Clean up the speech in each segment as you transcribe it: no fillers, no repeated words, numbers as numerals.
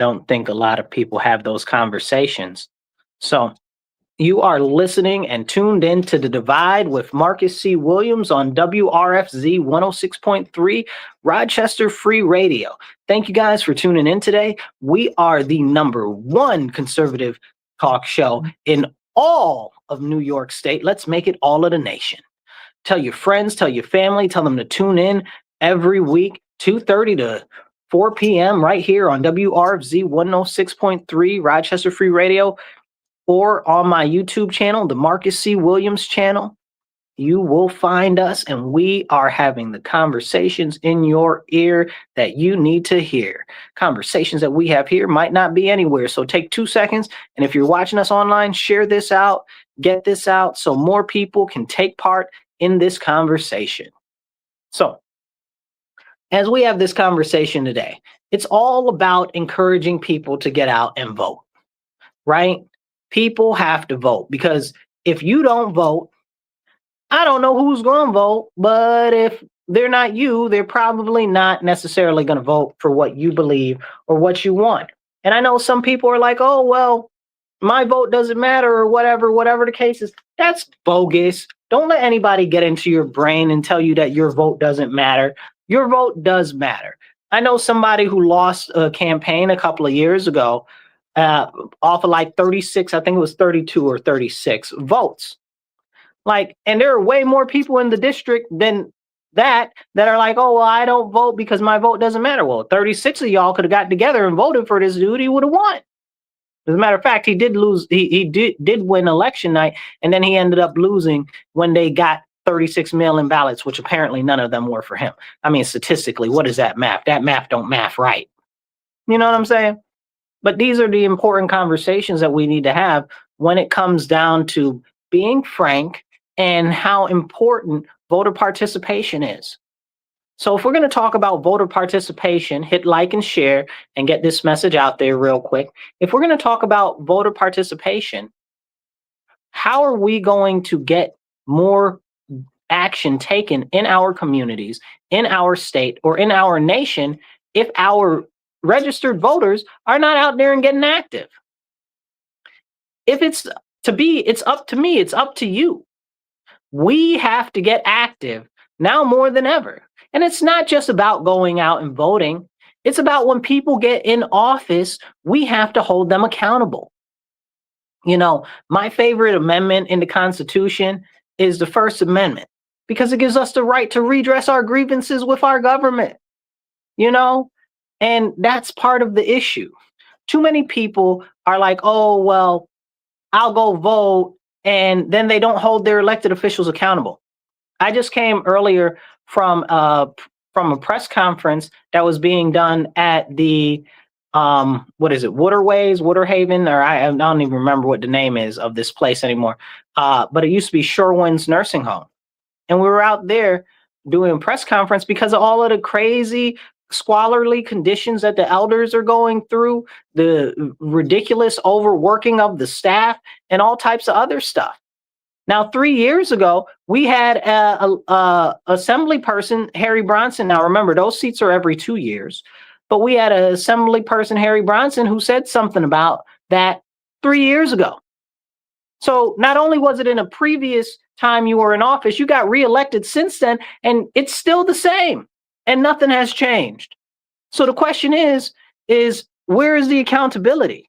Don't think a lot of people have those conversations. So you are listening and tuned in to The Divide with Marcus C. Williams on WRFZ 106.3 Rochester Free Radio. Thank you guys for tuning in today. We are the #1 conservative talk show in all of New York State. Let's make it all of the nation. Tell your friends, tell your family, tell them to tune in every week, 2:30 to 4 p.m. right here on WRFZ 106.3 Rochester Free Radio, or on my YouTube channel, the Marcus C. Williams channel. You will find us, and we are having the conversations in your ear that you need to hear. Conversations that we have here might not be anywhere, so take 2 seconds, and if you're watching us online, share this out, get this out so more people can take part in this conversation. So, as we have this conversation today, it's all about encouraging people to get out and vote, right? People have to vote, because if you don't vote, I don't know who's going to vote, but if they're not you, they're probably not necessarily going to vote for what you believe or what you want. And I know some people are like, oh, well, my vote doesn't matter, or whatever the case is. That's bogus. Don't let anybody get into your brain and tell you that your vote doesn't matter. Your vote does matter. I know somebody who lost a campaign a couple of years ago off of like 36, I think it was 32 or 36 votes. Like, and there are way more people in the district than that are like, oh, well, I don't vote because my vote doesn't matter. Well, 36 of y'all could have got together and voted for this dude. He would have won. As a matter of fact, he did lose. He did win election night, and then he ended up losing when they got 36 mail-in ballots, which apparently none of them were for him. I mean, statistically, what is that math? That math don't math right. You know what I'm saying? But these are the important conversations that we need to have when it comes down to being frank and how important voter participation is. So if we're going to talk about voter participation, hit like and share and get this message out there real quick. If we're going to talk about voter participation, how are we going to get more action taken in our communities, in our state, or in our nation if our registered voters are not out there and getting active? If it's up to me, it's up to you. We have to get active now more than ever. And it's not just about going out and voting. It's about when people get in office, we have to hold them accountable. You know, my favorite amendment in the Constitution is the First Amendment, because it gives us the right to redress our grievances with our government, you know, and that's part of the issue. Too many people are like, oh, well, I'll go vote, and then they don't hold their elected officials accountable. I just came earlier from a press conference that was being done at the Waterhaven, or I don't even remember what the name is of this place anymore. But it used to be Sherwin's Nursing Home. And we were out there doing a press conference because of all of the crazy, squalorly conditions that the elders are going through, the ridiculous overworking of the staff, and all types of other stuff. Now, 3 years ago, we had a assembly person, Harry Bronson. Now, remember, those seats are every 2 years. But we had an assembly person, Harry Bronson, who said something about that 3 years ago. So not only was it in a previous time you were in office, you got reelected since then, and it's still the same, and nothing has changed. So the question is where is the accountability?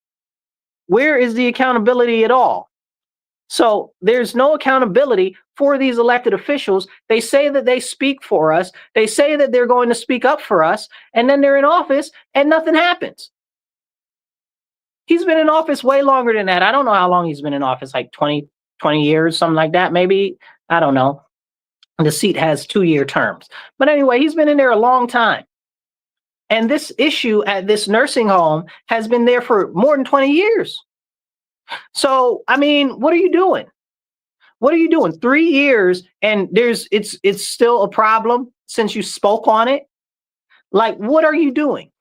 Where is the accountability at all? So there's no accountability for these elected officials. They say that they speak for us. They say that they're going to speak up for us, and then they're in office and nothing happens. He's been in office way longer than that. I don't know how long he's been in office, like 20 years, something like that, maybe. I don't know. The seat has 2-year terms. But anyway, he's been in there a long time. And this issue at this nursing home has been there for more than 20 years. So, I mean, what are you doing? What are you doing? 3 years, and it's still a problem since you spoke on it. Like, what are you doing?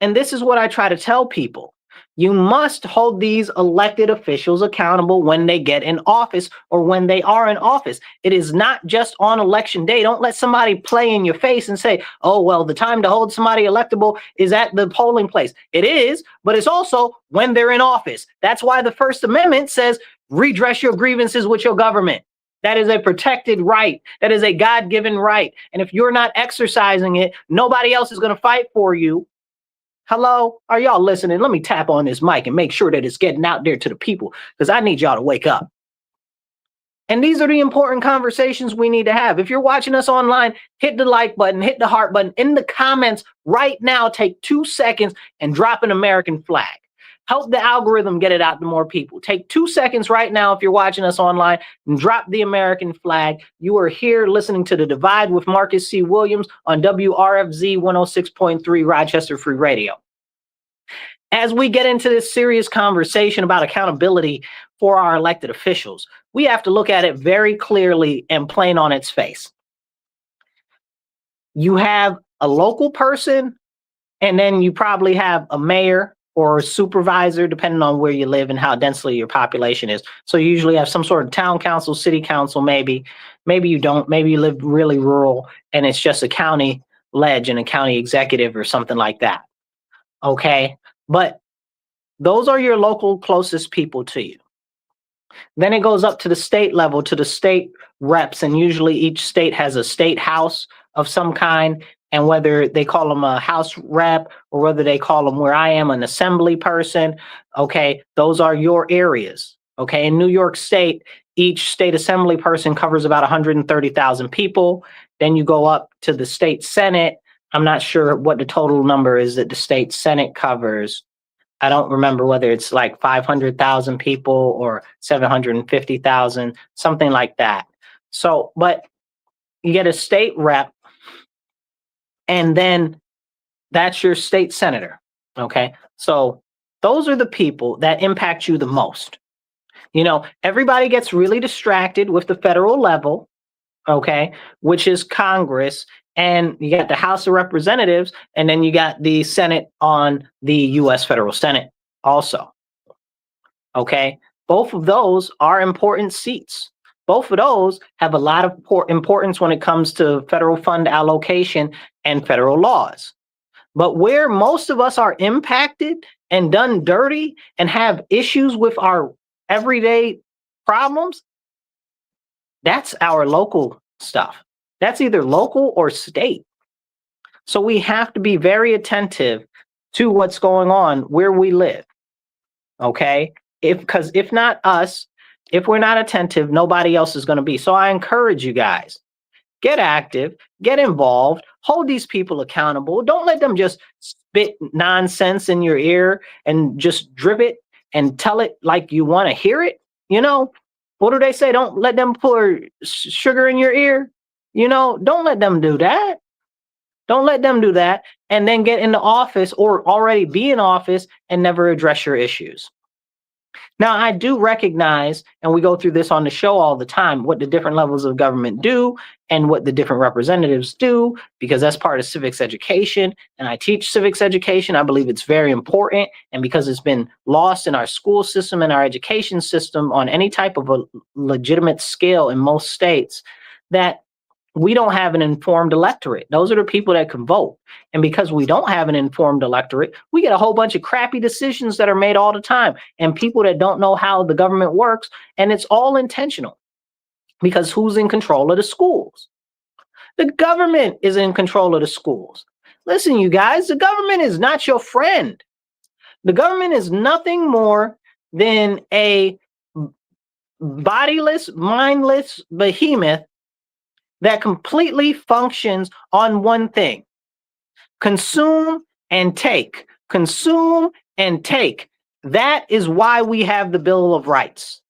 And this is what I try to tell people. You must hold these elected officials accountable when they get in office or when they are in office. It is not just on election day. Don't let somebody play in your face and say, oh, well, the time to hold somebody electable is at the polling place. It is, but it's also when they're in office. That's why the First Amendment says redress your grievances with your government. That is a protected right. That is a God-given right. And if you're not exercising it, nobody else is going to fight for you. Hello? Are y'all listening? Let me tap on this mic and make sure that it's getting out there to the people, because I need y'all to wake up. And these are the important conversations we need to have. If you're watching us online, hit the like button, hit the heart button. In the comments right now, take 2 seconds and drop an American flag. Help the algorithm get it out to more people. Take 2 seconds right now if you're watching us online and drop the American flag. You are here listening to The Divide with Marcus C. Williams on WRFZ 106.3 Rochester Free Radio. As we get into this serious conversation about accountability for our elected officials, we have to look at it very clearly and plain on its face. You have a local person, and then you probably have a mayor or a supervisor, depending on where you live and how densely your population is. So you usually have some sort of town council, city council, maybe you don't, maybe you live really rural and it's just a county ledge and a county executive or something like that. Okay, but those are your local closest people to you. Then it goes up to the state level, to the state reps, and usually each state has a state house of some kind. And whether they call them a house rep or whether they call them, where I am, an assembly person, okay, those are your areas. Okay, in New York State, each state assembly person covers about 130,000 people. Then you go up to the state senate. I'm not sure what the total number is that the state senate covers. I don't remember whether it's like 500,000 people or 750,000, something like that. So, but you get a state rep, and then that's your state senator. Okay. So those are the people that impact you the most. You know, everybody gets really distracted with the federal level, okay, which is Congress. And you got the House of Representatives, and then you got the Senate on the U.S. Federal Senate also. Okay. Both of those are important seats. Both of those have a lot of importance when it comes to federal fund allocation and federal laws. But where most of us are impacted and done dirty and have issues with our everyday problems, that's our local stuff. That's either local or state. So we have to be very attentive to what's going on where we live. Okay? Because if not us, if we're not attentive, nobody else is going to be. So I encourage you guys, get active, get involved, hold these people accountable. Don't let them just spit nonsense in your ear and just drip it and tell it like you want to hear it. You know, what do they say? Don't let them pour sugar in your ear. You know, don't let them do that. Don't let them do that and then get into office or already be in office and never address your issues. Now, I do recognize, and we go through this on the show all the time, what the different levels of government do and what the different representatives do, because that's part of civics education. And I teach civics education. I believe it's very important. And because it's been lost in our school system and our education system on any type of a legitimate scale in most states, that we don't have an informed electorate. Those are the people that can vote. And because we don't have an informed electorate, we get a whole bunch of crappy decisions that are made all the time, and people that don't know how the government works. And it's all intentional, because who's in control of the schools? The government is in control of the schools. Listen, you guys, the government is not your friend. The government is nothing more than a bodiless, mindless behemoth that completely functions on one thing: consume and take, consume and take. That is why we have the Bill of Rights.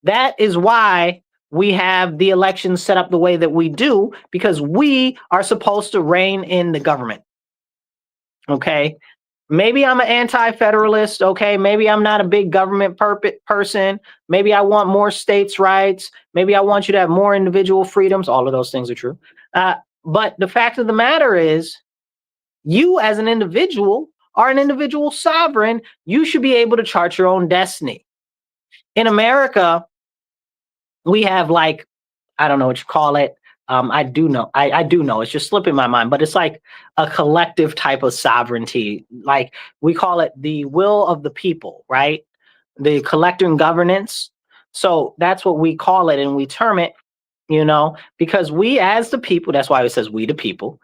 That is why we have the elections set up the way that we do, because we are supposed to rein in the government. Okay. Maybe I'm an anti-federalist. Okay. Maybe I'm not a big government person. Maybe I want more states' rights. Maybe I want you to have more individual freedoms. All of those things are true. But the fact of the matter is, you as an individual are an individual sovereign, you should be able to chart your own destiny. In America, we have like, I don't know what you call it. I do know. I do know. It's just slipping my mind, but it's like a collective type of sovereignty. Like we call it the will of the people, right? The collective governance. So that's what we call it, and we term it, because we as the people, that's why it says we the people,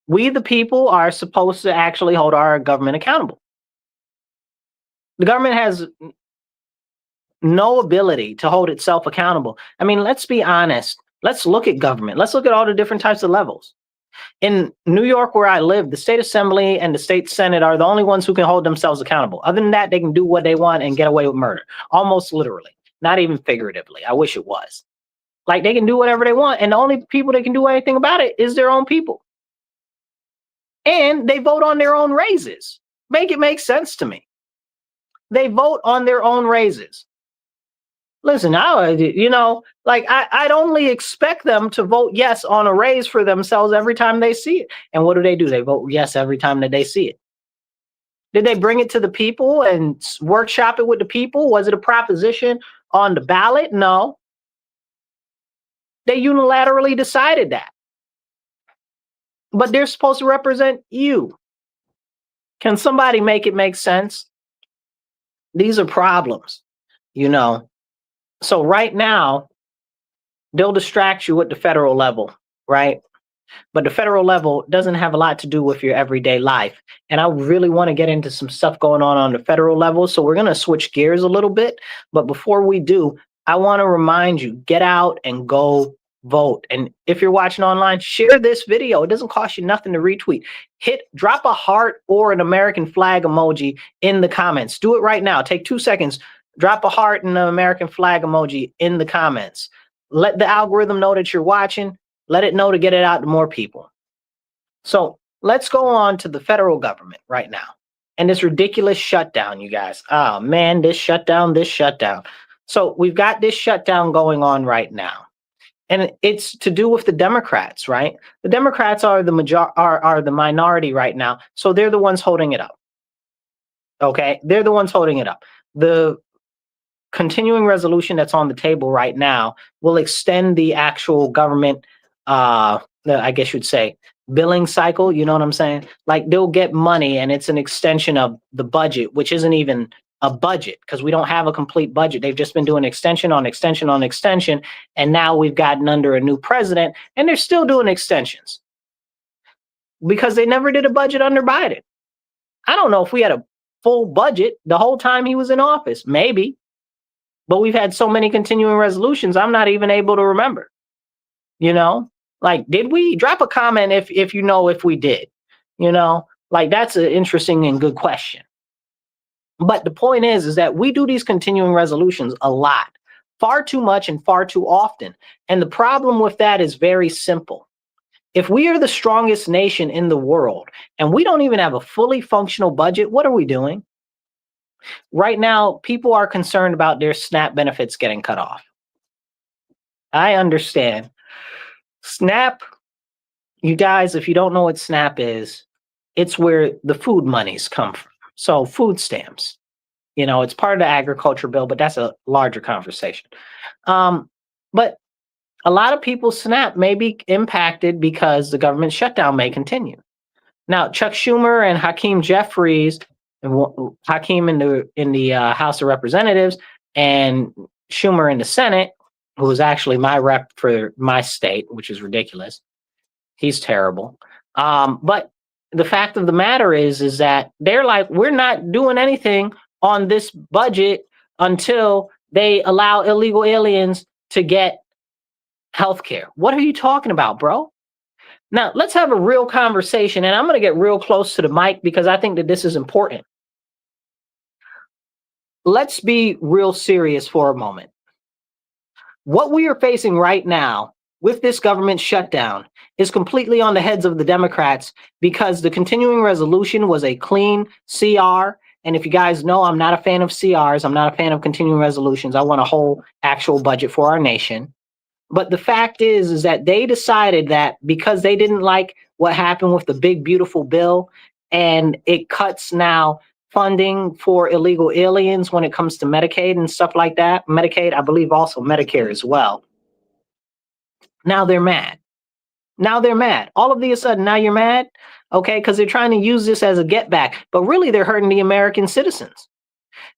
we the people are supposed to actually hold our government accountable. The government has no ability to hold itself accountable. I mean, let's be honest. Let's look at government. Let's look at all the different types of levels. In New York, where I live, the state assembly and the state senate are the only ones who can hold themselves accountable. Other than that, they can do what they want and get away with murder, almost literally, not even figuratively. I wish it was. Like they can do whatever they want, and the only people that can do anything about it is their own people. And they vote on their own raises. Make it make sense to me. They vote on their own raises. Listen, I'd only expect them to vote yes on a raise for themselves every time they see it. And what do? They vote yes every time that they see it. Did they bring it to the people and workshop it with the people? Was it a proposition on the ballot? No. They unilaterally decided that. But they're supposed to represent you. Can somebody make it make sense? These are problems, So right now, they'll distract you at the federal level, right? But the federal level doesn't have a lot to do with your everyday life. And I really want to get into some stuff going on the federal level. So we're going to switch gears a little bit. But before we do, I want to remind you, get out and go vote. And if you're watching online, share this video. It doesn't cost you nothing to retweet. Drop a heart or an American flag emoji in the comments. Do it right now. Take 2 seconds. Drop a heart and an American flag emoji in the comments. Let the algorithm know that you're watching. Let it know to get it out to more people. So let's go on to the federal government right now. And this ridiculous shutdown, you guys. Oh man, this shutdown. So we've got this shutdown going on right now. And it's to do with the Democrats, right? The Democrats are the minority right now. So they're the ones holding it up. Okay, they're the ones holding it up. The continuing resolution that's on the table right now will extend the actual government, I guess you'd say, billing cycle. You know what I'm saying? Like they'll get money and it's an extension of the budget, which isn't even a budget because we don't have a complete budget. They've just been doing extension on extension on extension. And now we've gotten under a new president and they're still doing extensions because they never did a budget under Biden. I don't know if we had a full budget the whole time he was in office, maybe, but we've had so many continuing resolutions. I'm not even able to remember, like, did we? Drop a comment if if we did, like that's an interesting and good question. But the point is that we do these continuing resolutions a lot, far too much and far too often. And the problem with that is very simple. If we are the strongest nation in the world and we don't even have a fully functional budget, what are we doing? Right now, people are concerned about their SNAP benefits getting cut off. I understand. SNAP, you guys, if you don't know what SNAP is, it's where the food monies come from. So food stamps, it's part of the agriculture bill, but that's a larger conversation. But a lot of people's SNAP may be impacted because the government shutdown may continue. Now, Chuck Schumer and Hakeem Jeffries, Hakeem in the House of Representatives and Schumer in the Senate, who is actually my rep for my state, which is ridiculous. He's terrible. But the fact of the matter is that they're like, we're not doing anything on this budget until they allow illegal aliens to get healthcare. What are you talking about, bro? Now, let's have a real conversation, and I'm going to get real close to the mic because I think that this is important. Let's be real serious for a moment. What we are facing right now with this government shutdown is completely on the heads of the Democrats because the continuing resolution was a clean CR. And if you guys know, I'm not a fan of CRs. I'm not a fan of continuing resolutions. I want a whole actual budget for our nation. But the fact is that they decided that because they didn't like what happened with the big, beautiful bill and it cuts now funding for illegal aliens when it comes to Medicaid and stuff like that. Medicaid, I believe also Medicare as well. Now they're mad. Now they're mad. All of a sudden, now you're mad, okay? Because they're trying to use this as a get back, but really they're hurting the American citizens.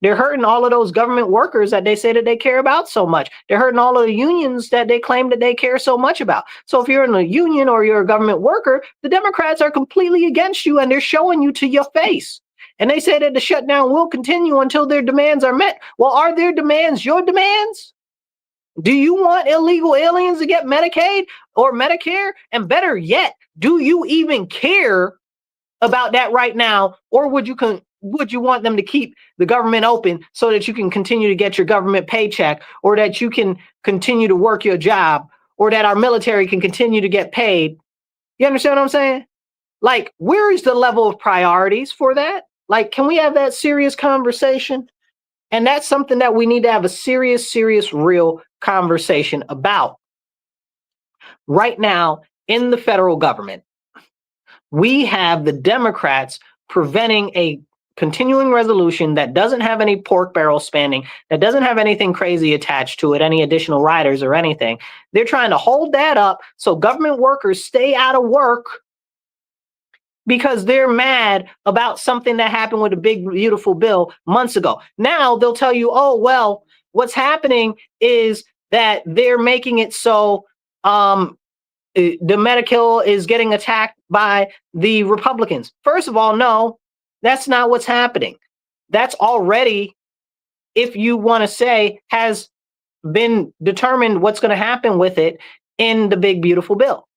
They're hurting all of those government workers that they say that they care about so much. They're hurting all of the unions that they claim that they care so much about. So if you're in a union or you're a government worker, the Democrats are completely against you and they're showing you to your face. And they say that the shutdown will continue until their demands are met. Well, are their demands your demands? Do you want illegal aliens to get Medicaid or Medicare? And better yet, do you even care about that right now? Or would you want them to keep the government open so that you can continue to get your government paycheck, or that you can continue to work your job, or that our military can continue to get paid? You understand what I'm saying? Like, where is the level of priorities for that? Like, can we have that serious conversation? And that's something that we need to have a serious, real conversation about. Right now, in the federal government, we have the Democrats preventing a continuing resolution that doesn't have any pork barrel spending, that doesn't have anything crazy attached to it, any additional riders or anything. They're trying to hold that up so government workers stay out of work because they're mad about something that happened with a big, beautiful bill months ago. Now they'll tell you, oh, well, what's happening is that they're making it so the Medicaid is getting attacked by the Republicans. First of all, no, that's not what's happening. That's already, if you want to say, has been determined what's going to happen with it in the big, beautiful bill.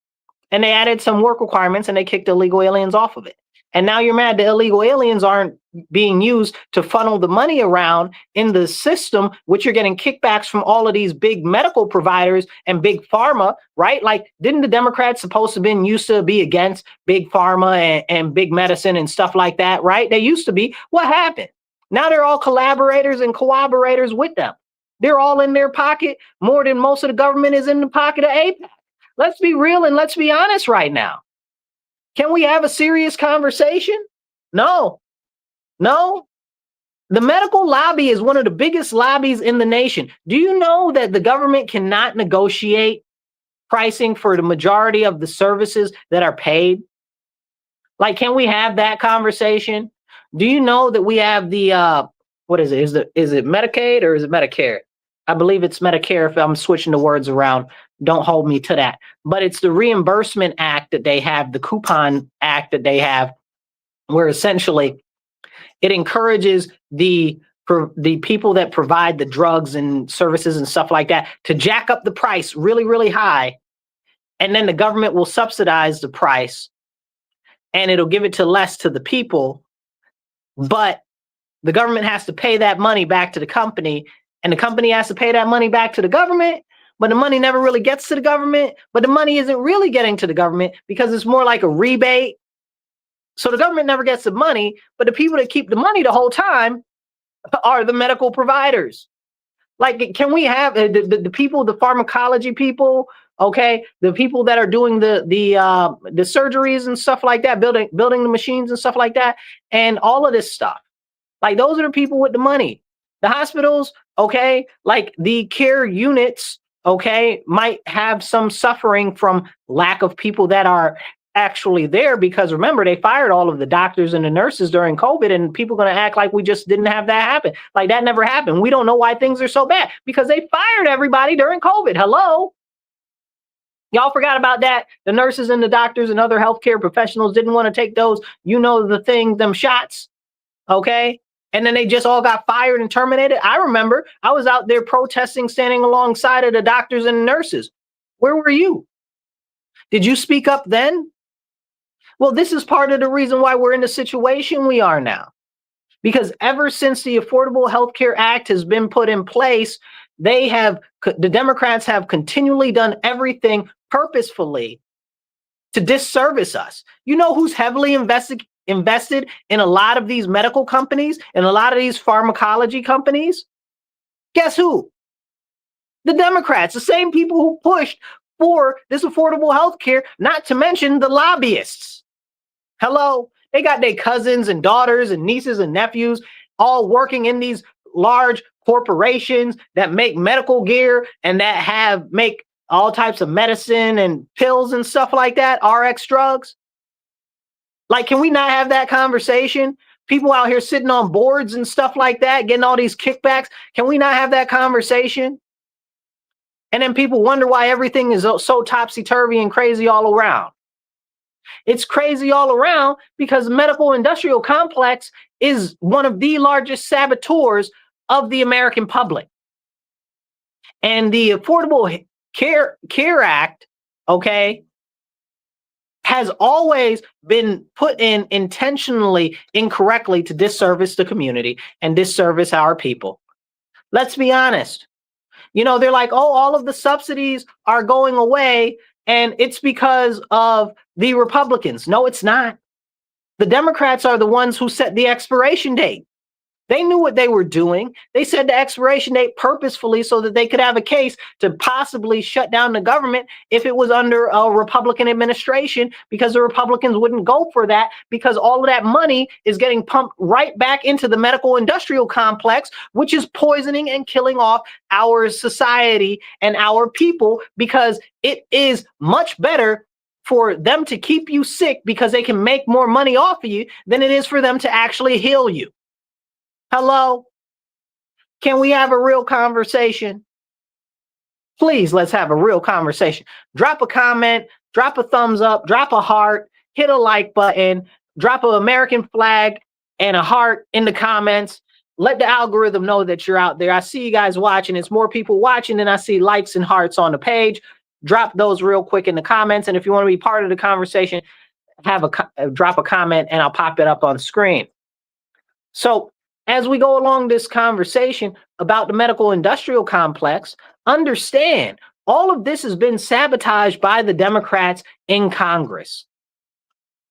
And they added some work requirements and they kicked illegal aliens off of it. And now you're mad that illegal aliens aren't being used to funnel the money around in the system, which you're getting kickbacks from all of these big medical providers and big pharma, right? Like, didn't the Democrats supposed to used to be against big pharma and big medicine and stuff like that, right? They used to be. What happened? Now they're all collaborators and cooperators with them. They're all in their pocket more than most of the government is in the pocket of AIPAC. Let's be real and let's be honest right now. Can we have a serious conversation? No. The medical lobby is one of the biggest lobbies in the nation. Do you know that the government cannot negotiate pricing for the majority of the services that are paid? Like, can we have that conversation? Do you know that we have the, what is it? Is it Medicaid or is it Medicare? I believe it's Medicare if I'm switching the words around. Don't hold me to that. But it's the reimbursement act that they have, the coupon act that they have, where essentially it encourages the people that provide the drugs and services and stuff like that to jack up the price really, really high. And then the government will subsidize the price and it'll give it to less to the people. But the government has to pay that money back to the company, and the company has to pay that money back to the government. But the money never really gets to the government. But the money isn't really getting to the government because it's more like a rebate. So the government never gets the money, but the people that keep the money the whole time are the medical providers. Like, can we have the people, the pharmacology people, okay, the people that are doing the surgeries and stuff like that, building the machines and stuff like that, and all of this stuff. Like, those are the people with the money. The hospitals, okay, like the care units, okay, might have some suffering from lack of people that are actually there, because remember, they fired all of the doctors and the nurses during COVID, and people are going to act like we just didn't have that happen. Like, that never happened. We don't know why things are so bad, because they fired everybody during COVID. Hello? Y'all forgot about that. The nurses and the doctors and other healthcare professionals didn't want to take those, them shots, okay? And then they just all got fired and terminated. I remember I was out there protesting, standing alongside of the doctors and nurses. Where were you? Did you speak up then? Well, this is part of the reason why we're in the situation we are now. Because ever since the Affordable Health Care Act has been put in place, the Democrats have continually done everything purposefully to disservice us. You know who's heavily invested in a lot of these medical companies and a lot of these pharmacology companies? Guess who? The Democrats, the same people who pushed for this affordable health care, not to mention the lobbyists. Hello? They got their cousins and daughters and nieces and nephews all working in these large corporations that make medical gear and that make all types of medicine and pills and stuff like that, RX drugs. Like, can we not have that conversation? People out here sitting on boards and stuff like that, getting all these kickbacks. Can we not have that conversation? And then people wonder why everything is so topsy-turvy and crazy all around. It's crazy all around because the medical industrial complex is one of the largest saboteurs of the American public. And the Affordable Care Act, okay, has always been put in intentionally incorrectly to disservice the community and disservice our people. Let's be honest. You know, they're like, oh, all of the subsidies are going away and it's because of the Republicans. No, it's not. The Democrats are the ones who set the expiration date. They knew what they were doing. They set the expiration date purposefully so that they could have a case to possibly shut down the government if it was under a Republican administration, because the Republicans wouldn't go for that, because all of that money is getting pumped right back into the medical industrial complex, which is poisoning and killing off our society and our people, because it is much better for them to keep you sick because they can make more money off of you than it is for them to actually heal you. Hello? Can we have a real conversation? Please, let's have a real conversation. Drop a comment, drop a thumbs up, drop a heart, hit a like button, drop an American flag and a heart in the comments. Let the algorithm know that you're out there. I see you guys watching. It's more people watching than I see likes and hearts on the page. Drop those real quick in the comments. And if you want to be part of the conversation, drop a comment and I'll pop it up on screen. So, as we go along this conversation about the medical industrial complex, understand all of this has been sabotaged by the Democrats in Congress.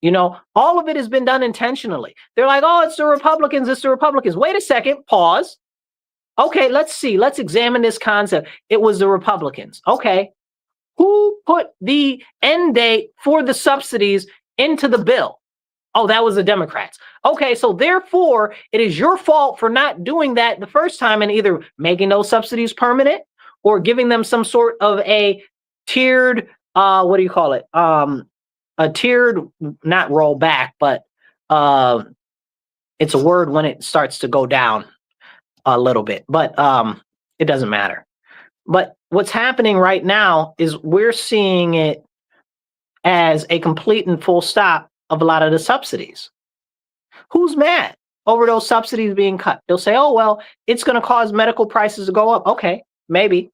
You know, all of it has been done intentionally. They're like, oh, it's the Republicans, it's the Republicans. Wait a second, pause. Okay, let's see. Let's examine this concept. It was the Republicans. Okay, who put the end date for the subsidies into the bill? Oh, that was the Democrats. Okay, so therefore, it is your fault for not doing that the first time and either making those subsidies permanent or giving them some sort of a tiered, what do you call it? A tiered, not roll back, but it's a word when it starts to go down a little bit, but it doesn't matter. But what's happening right now is we're seeing it as a complete and full stop of a lot of the subsidies. Who's mad over those subsidies being cut? They'll say, oh, well, it's going to cause medical prices to go up. Okay, maybe.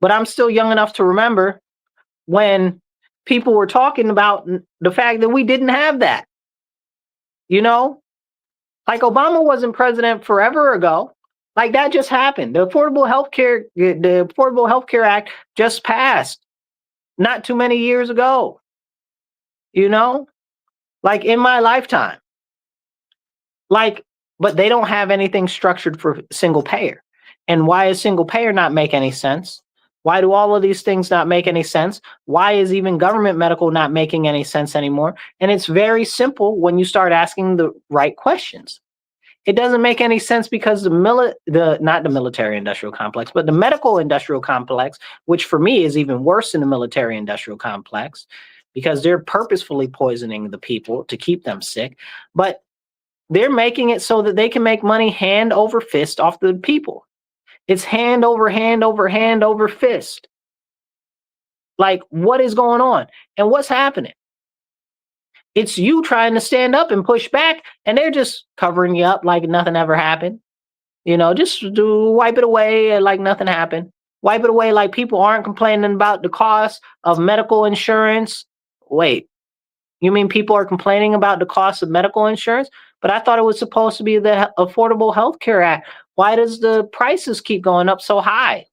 But I'm still young enough to remember when people were talking about the fact that we didn't have that. You know, like Obama wasn't president forever ago. Like that just happened. The Affordable Healthcare Act just passed not too many years ago. You know, like in my lifetime. Like, but they don't have anything structured for single payer. And why is single payer not make any sense? Why do all of these things not make any sense? Why is even government medical not making any sense anymore? And it's very simple when you start asking the right questions. It doesn't make any sense because not the military industrial complex, but the medical industrial complex, which for me is even worse than the military industrial complex, because they're purposefully poisoning the people to keep them sick, but they're making it so that they can make money hand over fist off the people. It's hand over hand over hand over fist. Like, what is going on? And what's happening? It's you trying to stand up and push back, and they're just covering you up like nothing ever happened. You know, just wipe it away like nothing happened. Wipe it away like people aren't complaining about the cost of medical insurance. Wait, you mean people are complaining about the cost of medical insurance? But I thought it was supposed to be the Affordable Health Care Act. Why does the prices keep going up so high?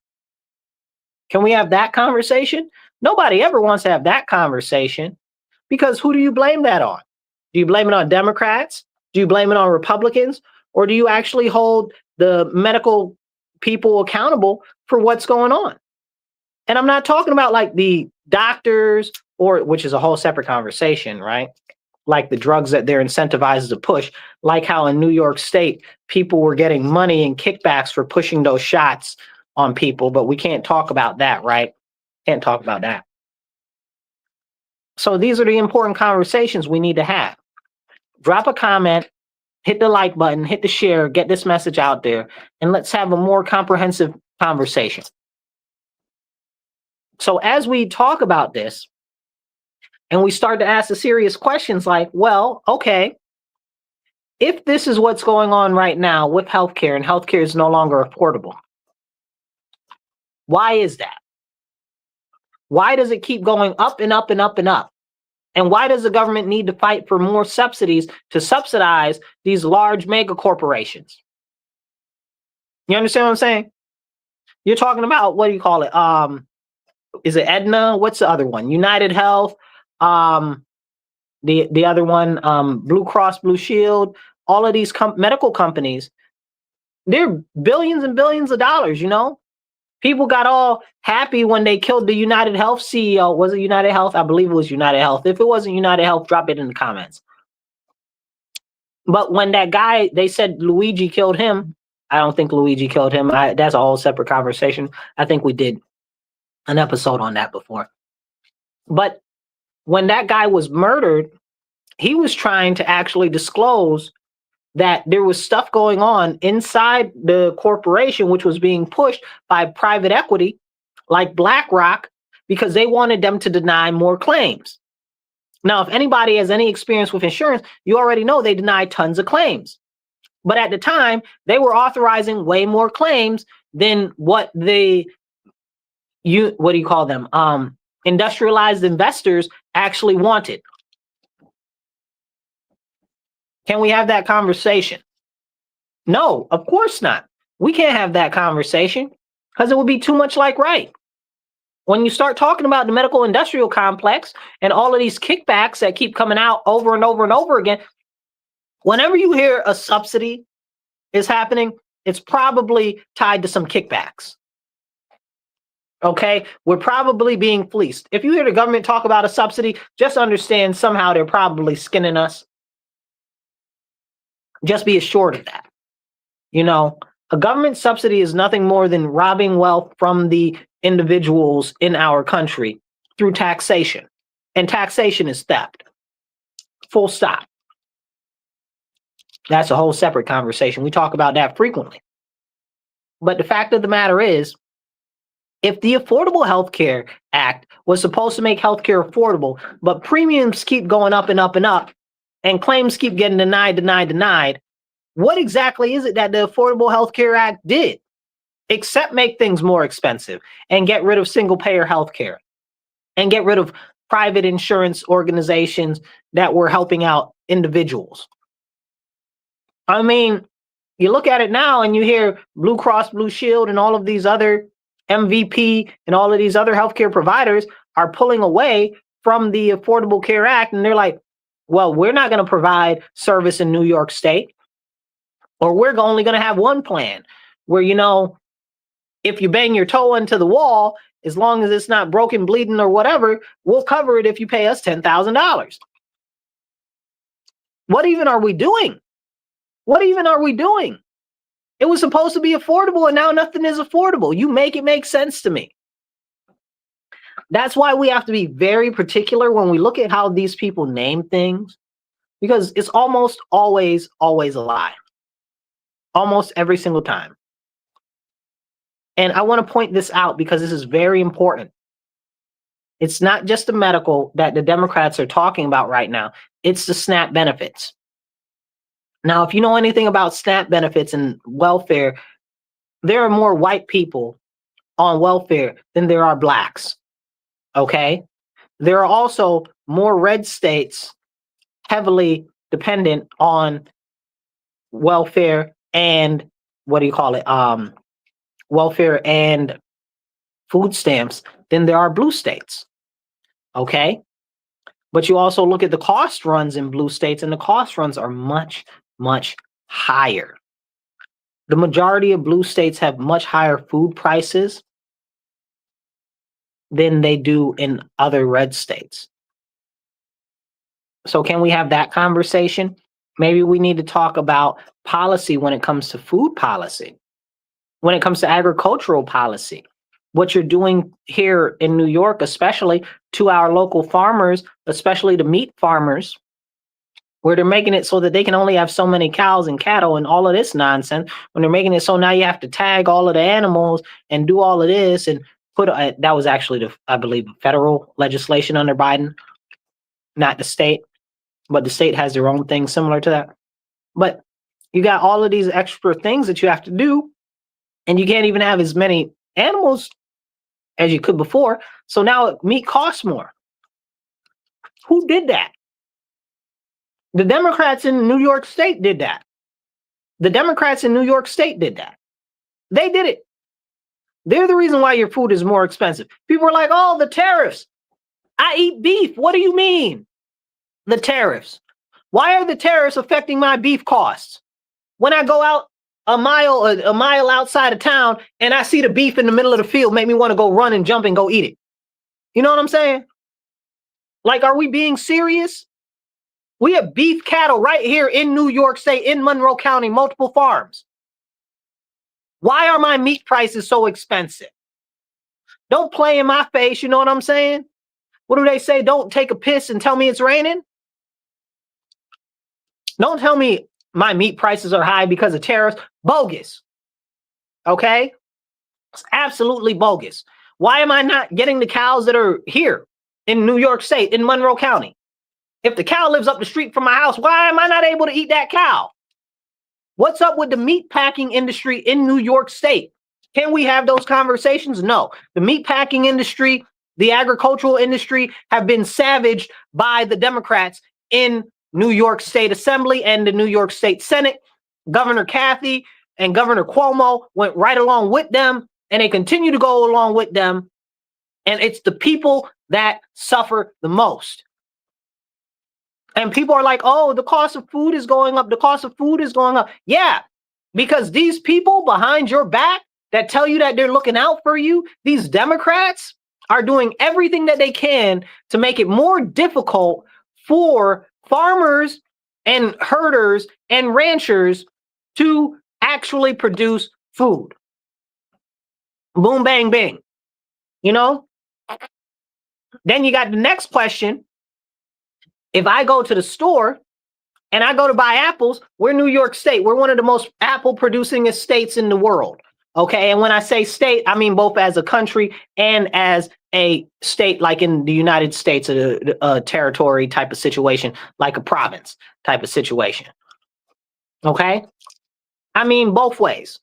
Can we have that conversation? Nobody ever wants to have that conversation, because who do you blame that on? Do you blame it on Democrats? Do you blame it on Republicans? Or do you actually hold the medical people accountable for what's going on? And I'm not talking about like the doctors, or which is a whole separate conversation, right? like the drugs that they're incentivized to push, like how in New York State, people were getting money and kickbacks for pushing those shots on people, but we can't talk about that, right? Can't talk about that. So these are the important conversations we need to have. Drop a comment, hit the like button, hit the share, get this message out there, and let's have a more comprehensive conversation. So as we talk about this, and we start to ask the serious questions like, well, okay, if this is what's going on right now with healthcare and healthcare is no longer affordable, why is that? Why does it keep going up and up and up and up? And why does the government need to fight for more subsidies to subsidize these large mega corporations? You understand what I'm saying? You're talking about, what do you call it? Is it Aetna? What's the other one? United Health. The other one, Blue Cross Blue Shield. All of these medical companies, they're billions and billions of dollars. You know, people got all happy when they killed the United Health CEO. Was it United Health? I believe it was United Health. If it wasn't United Health, drop it in the comments. But when that guy, they said Luigi killed him. I don't think Luigi killed him. That's a whole separate conversation. I think we did an episode on that before. But when that guy was murdered, he was trying to actually disclose that there was stuff going on inside the corporation, which was being pushed by private equity like BlackRock, because they wanted them to deny more claims. Now, if anybody has any experience with insurance, you already know they denied tons of claims. But at the time, they were authorizing way more claims than what the, what do you call them? Industrialized investors actually wanted. Can we have that conversation? No, of course not. We can't have that conversation because it would be too much like right. When you start talking about the medical industrial complex and all of these kickbacks that keep coming out over and over and over again, whenever you hear a subsidy is happening, it's probably tied to some kickbacks. Okay, we're probably being fleeced. If you hear the government talk about a subsidy, just understand somehow they're probably skinning us. Just be assured of that. You know, a government subsidy is nothing more than robbing wealth from the individuals in our country through taxation. And taxation is theft. Full stop. That's a whole separate conversation. We talk about that frequently. But the fact of the matter is, if the Affordable Health Care Act was supposed to make healthcare affordable, but premiums keep going up and up and up, and claims keep getting denied, what exactly is it that the Affordable Health Care Act did? Except make things more expensive and get rid of single-payer healthcare and get rid of private insurance organizations that were helping out individuals. I mean, you look at it now and you hear Blue Cross Blue Shield and all of these other MVP and all of these other healthcare providers are pulling away from the Affordable Care Act, and they're like, well, we're not going to provide service in New York State, or we're only going to have one plan where, you know, if you bang your toe into the wall, as long as it's not broken, bleeding, or whatever, we'll cover it if you pay us $10,000. What even are we doing? What even are we doing? It was supposed to be affordable, and now nothing is affordable. You make it make sense to me. That's why we have to be very particular when we look at how these people name things, because it's almost always a lie. Almost every single time. And I want to point this out because this is very important. It's not just the medical that the Democrats are talking about right now. It's the SNAP benefits. Now, if you know anything about SNAP benefits and welfare, there are more white people on welfare than there are blacks. Okay? There are also more red states heavily dependent on welfare and welfare and food stamps than there are blue states. Okay? But you also look at the cost runs in blue states, and the cost runs are much, much higher. The majority of blue states have much higher food prices than they do in other red states. So can we have that conversation? Maybe we need to talk about policy when it comes to food policy, when it comes to agricultural policy. What you're doing here in New York, especially to our local farmers, especially the meat farmers, where they're making it so that they can only have so many cows and cattle and all of this nonsense. When they're making it so now you have to tag all of the animals and do all of this and that was actually I believe, federal legislation under Biden, not the state, but the state has their own thing similar to that. But you got all of these extra things that you have to do, and you can't even have as many animals as you could before. So now meat costs more. Who did that? The Democrats in New York State did that. The Democrats in New York State did that. They did it. They're the reason why your food is more expensive. People are like, oh, the tariffs. I eat beef. What do you mean? The tariffs. Why are the tariffs affecting my beef costs? When I go out a mile outside of town and I see the beef in the middle of the field, make me want to go run and jump and go eat it. You know what I'm saying? Like, are we being serious? We have beef cattle right here in New York State, in Monroe County, multiple farms. Why are my meat prices so expensive? Don't play in my face, you know what I'm saying? What do they say? Don't take a piss and tell me it's raining. Don't tell me my meat prices are high because of tariffs. Bogus. Okay? It's absolutely bogus. Why am I not getting the cows that are here in New York State, in Monroe County? If the cow lives up the street from my house, why am I not able to eat that cow? What's up with the meat packing industry in New York State? Can we have those conversations? No. The meat packing industry, the agricultural industry have been savaged by the Democrats in New York State Assembly and the New York State Senate. Governor Cathy and Governor Cuomo went right along with them, and they continue to go along with them. And it's the people that suffer the most. And people are like, oh, the cost of food is going up. The cost of food is going up. Yeah, because these people behind your back that tell you that they're looking out for you, these Democrats are doing everything that they can to make it more difficult for farmers and herders and ranchers to actually produce food. Boom, bang, bing. You know? Then you got the next question. If I go to the store and I go to buy apples, we're New York State. We're one of the most apple producing states in the world. Okay. And when I say state, I mean both as a country and as a state, like in the United States, a territory type of situation, like a province type of situation. Okay. I mean, both ways.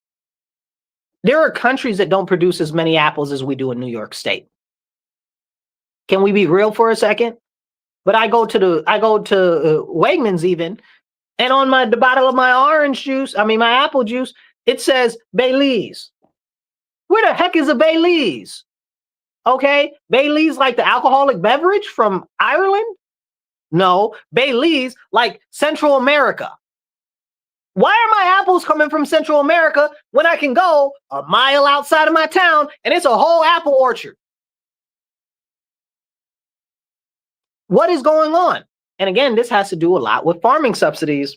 There are countries that don't produce as many apples as we do in New York State. Can we be real for a second? But I go to Wegmans even, and on the bottle of my my apple juice, it says Baileys. Where the heck is a Baileys? Okay, Baileys like the alcoholic beverage from Ireland? No, Baileys like Central America. Why are my apples coming from Central America when I can go a mile outside of my town and it's a whole apple orchard? What is going on? And again, this has to do a lot with farming subsidies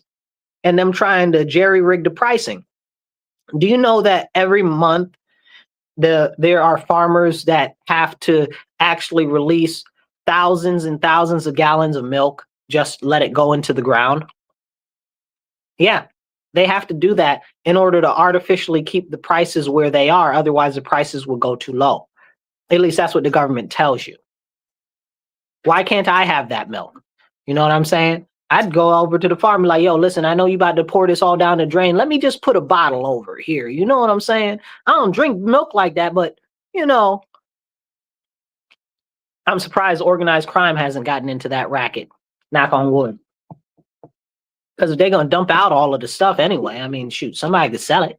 and them trying to jerry-rig the pricing. Do you know that every month there are farmers that have to actually release thousands and thousands of gallons of milk, just let it go into the ground? Yeah, they have to do that in order to artificially keep the prices where they are. Otherwise, the prices will go too low. At least that's what the government tells you. Why can't I have that milk? You know what I'm saying? I'd go over to the farm like, yo, listen, I know you about to pour this all down the drain. Let me just put a bottle over here. You know what I'm saying? I don't drink milk like that, but, you know, I'm surprised organized crime hasn't gotten into that racket. Knock on wood. Because if they're going to dump out all of the stuff anyway, I mean, shoot, somebody could sell it.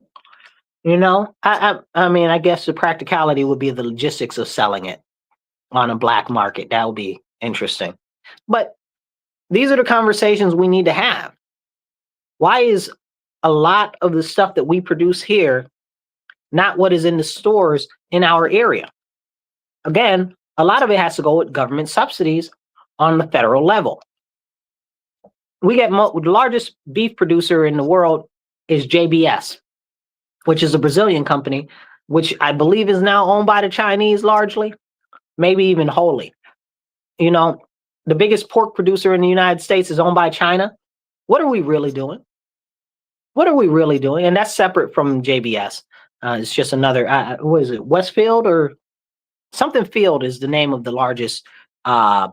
You know, I mean, I guess the practicality would be the logistics of selling it on a black market. That would be interesting. But these are the conversations we need to have. Why is a lot of the stuff that we produce here not what is in the stores in our area? Again, a lot of it has to go with government subsidies on the federal level. We get the largest beef producer in the world is JBS, which is a Brazilian company, which I believe is now owned by the Chinese largely, maybe even wholly. You know, the biggest pork producer in the United States is owned by China. What are we really doing? What are we really doing? And that's separate from JBS. It's just another, what is it, Westfield or something Field is the name of the largest uh,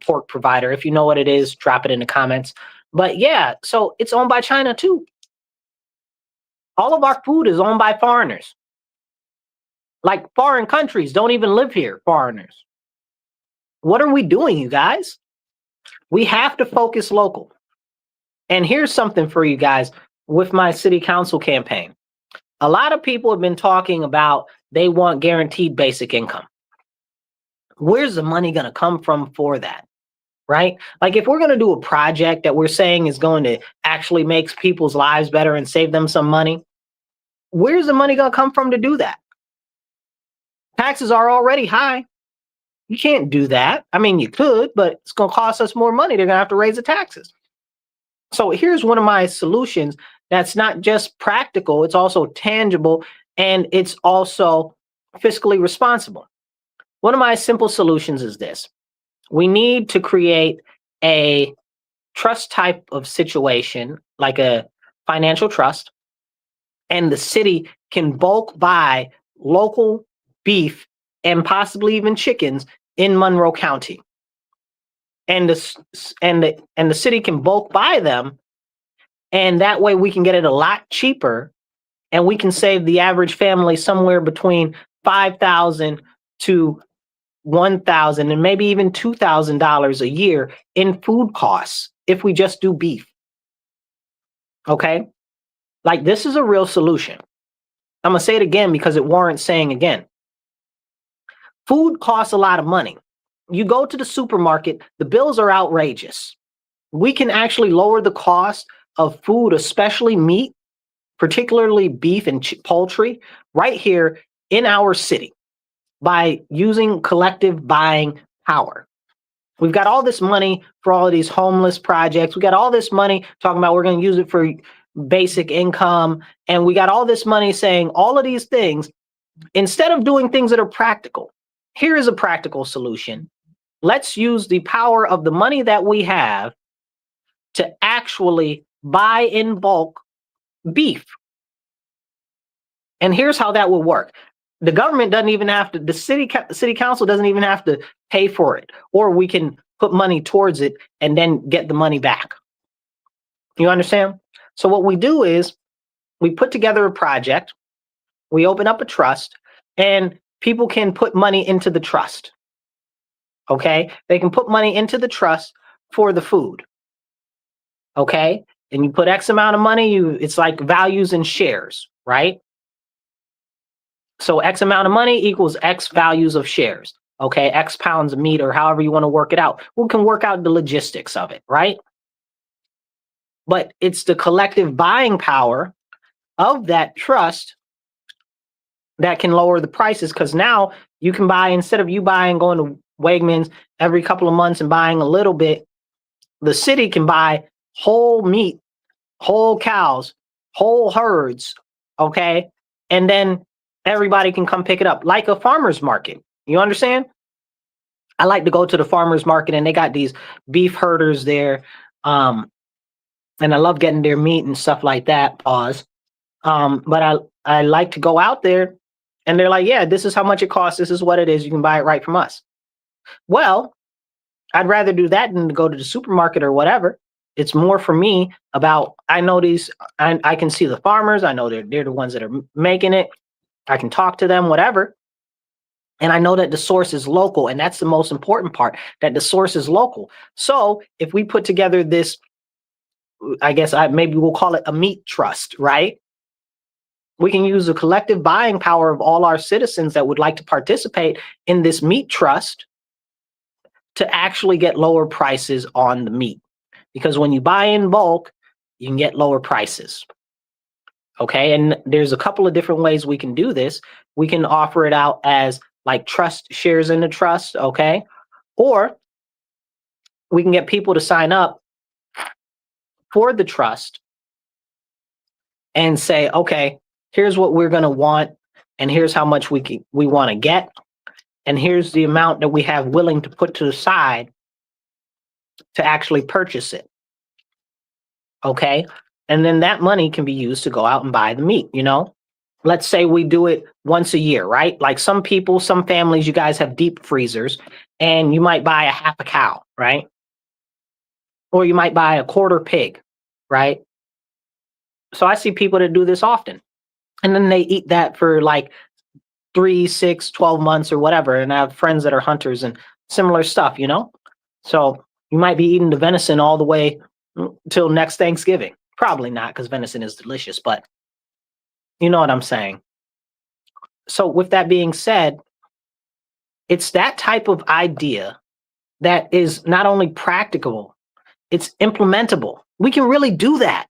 pork provider. If you know what it is, drop it in the comments. But yeah, so it's owned by China too. All of our food is owned by foreigners. Like foreign countries don't even live here, foreigners. What are we doing, you guys? We have to focus local. And here's something for you guys with my city council campaign. A lot of people have been talking about they want guaranteed basic income. Where's the money going to come from for that? Right? Like if we're going to do a project that we're saying is going to actually make people's lives better and save them some money, where's the money going to come from to do that? Taxes are already high. You can't do that. I mean, you could, but it's going to cost us more money. They're going to have to raise the taxes. So here's one of my solutions that's not just practical, it's also tangible, and it's also fiscally responsible. One of my simple solutions is this. We need to create a trust type of situation, like a financial trust, and the city can bulk buy local beef and possibly even chickens in Monroe County. And the city can bulk buy them, and that way we can get it a lot cheaper, and we can save the average family somewhere between $5,000 to $1,000 and maybe even $2,000 a year in food costs if we just do beef. Okay? Like this is a real solution. I'm gonna say it again because it warrants saying again. Food costs a lot of money. You go to the supermarket, the bills are outrageous. We can actually lower the cost of food, especially meat, particularly beef and poultry, right here in our city by using collective buying power. We've got all this money for all of these homeless projects. We got all this money talking about we're going to use it for basic income. And we got all this money saying all of these things. Instead of doing things that are practical, here is a practical solution. Let's use the power of the money that we have to actually buy in bulk beef. And here's how that will work. The government doesn't even have to, the city council doesn't even have to pay for it, or we can put money towards it and then get the money back. You understand? So what we do is we put together a project, we open up a trust, and people can put money into the trust. Okay? They can put money into the trust for the food. Okay? And you put X amount of money, it's like values in shares, right? So X amount of money equals X values of shares. Okay, X pounds of meat, or however you want to work it out. We can work out the logistics of it, right? But it's the collective buying power of that trust that can lower the prices, because now you can buy, instead of you buying, going to Wegmans every couple of months and buying a little bit, the city can buy whole meat, whole cows, whole herds, okay? And then everybody can come pick it up, like a farmer's market. You understand? I like to go to the farmer's market, and they got these beef herders there. And I love getting their meat and stuff like that, pause. But I like to go out there, and they're like, yeah, this is how much it costs. This is what it is. You can buy it right from us. Well, I'd rather do that than to go to the supermarket or whatever. It's more for me about, I know these, I can see the farmers. I know they're the ones that are making it. I can talk to them, whatever. And I know that the source is local. And that's the most important part, that the source is local. So if we put together this, I guess maybe we'll call it a meat trust, right? We can use the collective buying power of all our citizens that would like to participate in this meat trust to actually get lower prices on the meat. Because when you buy in bulk, you can get lower prices. Okay, and there's a couple of different ways we can do this. We can offer it out as like trust shares in the trust, okay? Or we can get people to sign up for the trust and say, okay, here's what we're going to want, and here's how much we want to get, and here's the amount that we have willing to put to the side to actually purchase it. Okay, and then that money can be used to go out and buy the meat. Let's say we do it once a year, right? Like some people, some families, you guys have deep freezers, and you might buy a half a cow, right? Or you might buy a quarter pig, right? So I see people that do this often, and then they eat that for like 3, 6, 12 months or whatever. And I have friends that are hunters and similar stuff, So you might be eating the venison all the way till next Thanksgiving. Probably not, because venison is delicious, but you know what I'm saying. So with that being said, it's that type of idea that is not only practicable, it's implementable. We can really do that.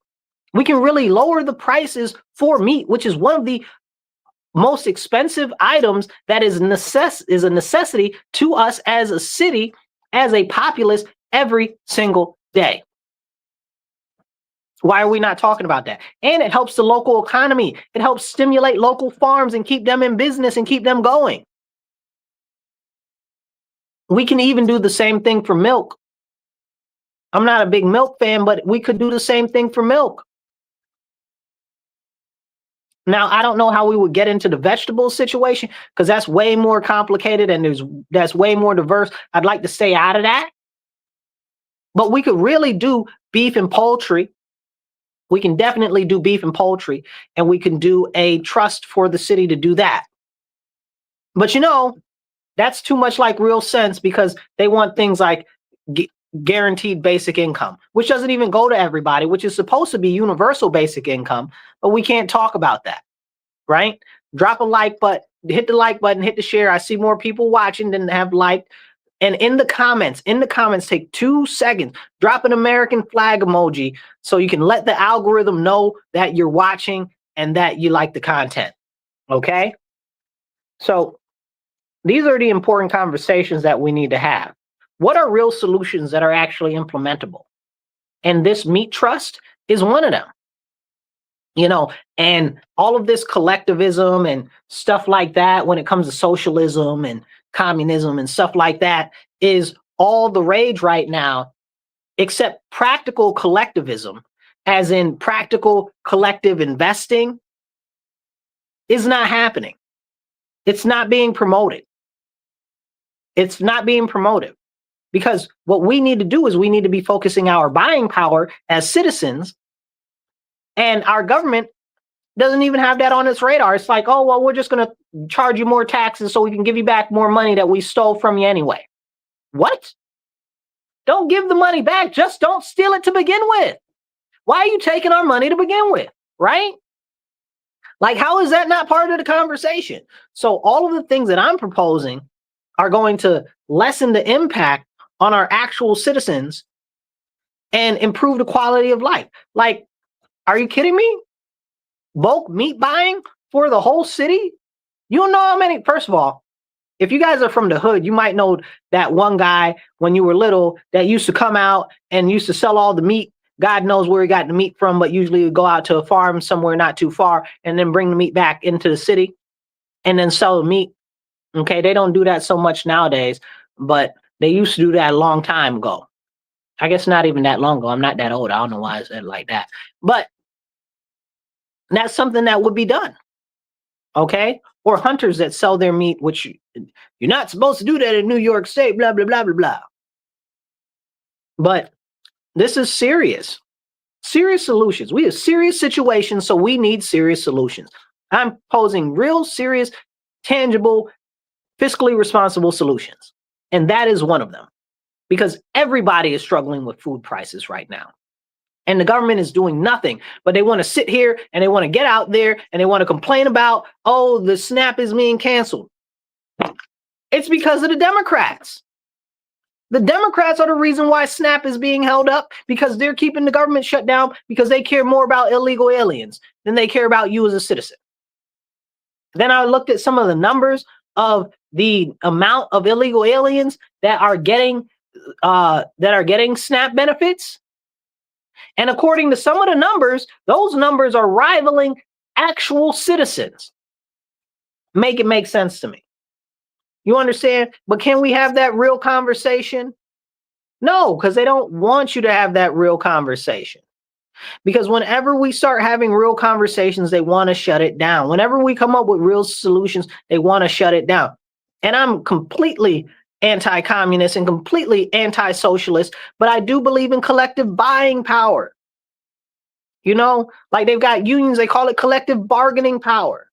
We can really lower the prices for meat, which is one of the most expensive items that is a necessity to us as a city, as a populace, every single day. Why are we not talking about that? And it helps the local economy. It helps stimulate local farms and keep them in business and keep them going. We can even do the same thing for milk. I'm not a big milk fan, but we could do the same thing for milk. Now, I don't know how we would get into the vegetable situation, because that's way more complicated and that's way more diverse. I'd like to stay out of that. But we could really do beef and poultry. We can definitely do beef and poultry, and we can do a trust for the city to do that. But that's too much like real sense, because they want things like guaranteed basic income, which doesn't even go to everybody, which is supposed to be universal basic income, but we can't talk about that, right? Drop a like button, hit the like button, hit the share. I see more people watching than have liked. And in the comments, take 2 seconds, drop an American flag emoji so you can let the algorithm know that you're watching and that you like the content, okay? So these are the important conversations that we need to have. What are real solutions that are actually implementable? And this meat trust is one of them. And all of this collectivism and stuff like that, when it comes to socialism and communism and stuff like that, is all the rage right now, except practical collectivism, as in practical collective investing, is not happening. It's not being promoted. It's not being promoted, because what we need to do is we need to be focusing our buying power as citizens, and our government doesn't even have that on its radar. It's like, oh, well, we're just going to charge you more taxes so we can give you back more money that we stole from you anyway. What? Don't give the money back. Just don't steal it to begin with. Why are you taking our money to begin with? Right? Like, how is that not part of the conversation? So all of the things that I'm proposing are going to lessen the impact on our actual citizens and improve the quality of life. Like, are you kidding me? Bulk meat buying for the whole city? You don't know how many. First of all, if you guys are from the hood, you might know that one guy when you were little that used to come out and used to sell all the meat. God knows where he got the meat from, but usually would go out to a farm somewhere not too far and then bring the meat back into the city and then sell the meat. Okay, they don't do that so much nowadays, but they used to do that a long time ago. I guess not even that long ago. I'm not that old. I don't know why I said it like that. But that's something that would be done. Okay? Or hunters that sell their meat, which you're not supposed to do that in New York State, blah, blah, blah, blah, blah. But this is serious. Serious solutions. We have serious situations, so we need serious solutions. I'm posing real, serious, tangible, fiscally responsible solutions. And that is one of them. Because everybody is struggling with food prices right now. And the government is doing nothing, but they want to sit here and they want to get out there and they want to complain about, oh, the SNAP is being canceled. It's because of the Democrats. The Democrats are the reason why SNAP is being held up, because they're keeping the government shut down because they care more about illegal aliens than they care about you as a citizen. Then I looked at some of the numbers of the amount of illegal aliens that are getting SNAP benefits. And according to some of the numbers, those numbers are rivaling actual citizens. Make it make sense to me. You understand? But can we have that real conversation? No, because they don't want you to have that real conversation. Because whenever we start having real conversations, they want to shut it down. Whenever we come up with real solutions, they want to shut it down. And I'm completely anti-communist and completely anti-socialist, but I do believe in collective buying power. You know, like they've got unions, they call it collective bargaining power.